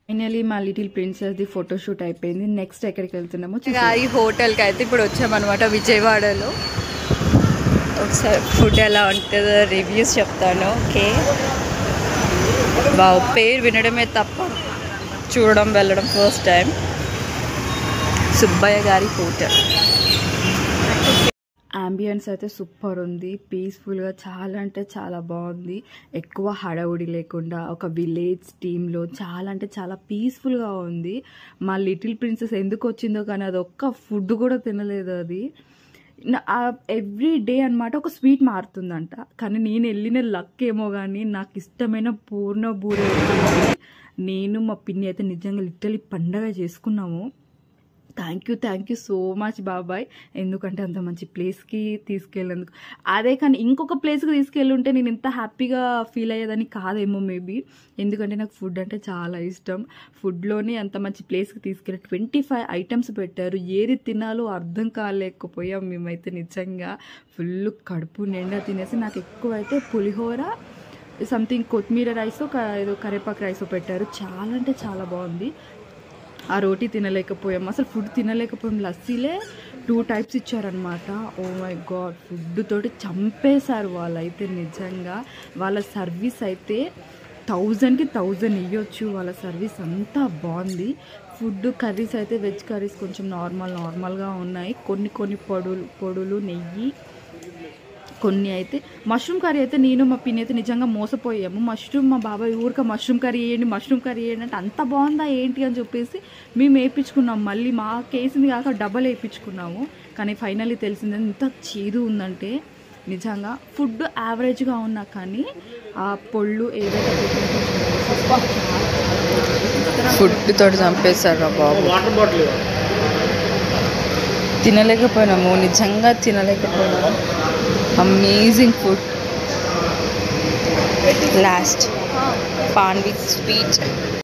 Finally మా little princess the photoshoot అయిపోయింది. Next ఎక్కడికి వెళ్తున్నామో ఈ హోటల్కి అయితే ఇప్పుడు వచ్చామన్నమాట విజయవాడలో. ఒకసారి ఫుడ్ ఎలా ఉంటుందో రివ్యూస్ చెప్తాను. ఓకే, బావు పేరు వినడమే తప్ప చూడడం వెళ్ళడం ఫస్ట్ టైం. సుబ్బయ్య గారి హోటల్. అంబియన్స్ అయితే సూపర్ ఉంది, పీస్ఫుల్గా చాలా అంటే చాలా బాగుంది. ఎక్కువ హడావుడి లేకుండా ఒక విలేజ్ టీంలో చాలా అంటే చాలా పీస్ఫుల్గా ఉంది. మా లిటిల్ ప్రిన్సెస్ ఎందుకు వచ్చిందో కానీ అది ఒక్క ఫుడ్ కూడా తినలేదు. అది ఎవ్రీ డే అనమాట ఒక స్వీట్ మారుతుందంట. కానీ నేను వెళ్ళిన లక్ ఏమో కానీ నాకు ఇష్టమైన పూర్ణ బూరె నేను మా పిన్ని అయితే నిజంగా లిటరలీ పండగ చేసుకున్నాము. థ్యాంక్ యూ సో మచ్ బాబాయ్, ఎందుకంటే అంత మంచి ప్లేస్కి తీసుకెళ్ళేందుకు. అదే కానీ ఇంకొక ప్లేస్కి తీసుకెళ్ళుంటే నేను ఇంత హ్యాపీగా ఫీల్ అయ్యేదని కాదేమో మేబీ, ఎందుకంటే నాకు ఫుడ్ అంటే చాలా ఇష్టం. ఫుడ్లోనే అంత మంచి ప్లేస్కి తీసుకెళ్ళి 25 ఐటమ్స్ పెట్టారు. ఏది తినాలో అర్థం కాలేకపోయాం మేమైతే. నిజంగా ఫుల్ కడుపు నిండా తినేసి నాకు ఎక్కువైతే పులిహోర సంథింగ్ కొత్తిమీర రైస్ ఏదో కరేపాకు రైస్ పెట్టారు. చాలా అంటే చాలా బాగుంది. ఆ రోటీ తినలేకపోయాం, అసలు ఫుడ్ తినలేకపోయాం. లస్సీలే 2 టైప్స్ ఇచ్చారనమాట. ఓ మై గాడ్, ఫుడ్ తోటి చంపేశారు వాళ్ళైతే. నిజంగా వాళ్ళ సర్వీస్ అయితే 1000కి 1000 ఇవ్వచ్చు. వాళ్ళ సర్వీస్ అంతా బాగుంది. ఫుడ్ కర్రీస్ అయితే వెజ్ కర్రీస్ కొంచెం నార్మల్గా ఉన్నాయి. కొన్ని పొడులు నెయ్యి, కొన్ని అయితే మష్రూమ్ కర్రీ అయితే నేను మా పిన్ని అయితే నిజంగా మోసపోయాము. మా బాబాయ్ ఊరిక మష్రూమ్ కర్రీ వేయండి అంటే అంత బాగుందా ఏంటి అని చెప్పేసి మేము వేయించుకున్నాము. మళ్ళీ మా కేసింది కాక డబల్ వేయించుకున్నాము. కానీ ఫైనల్లీ తెలిసింది ఎంత చేదు ఉందంటే. నిజంగా ఫుడ్ యావరేజ్గా ఉన్నా కానీ ఆ పొళ్ళు ఏదైతే ఫుడ్ తోటి చంపేశారు బాబు. తినలేకపోయినాము, నిజంగా తినలేకపోయినాము. Amazing food. Last paan with sweet.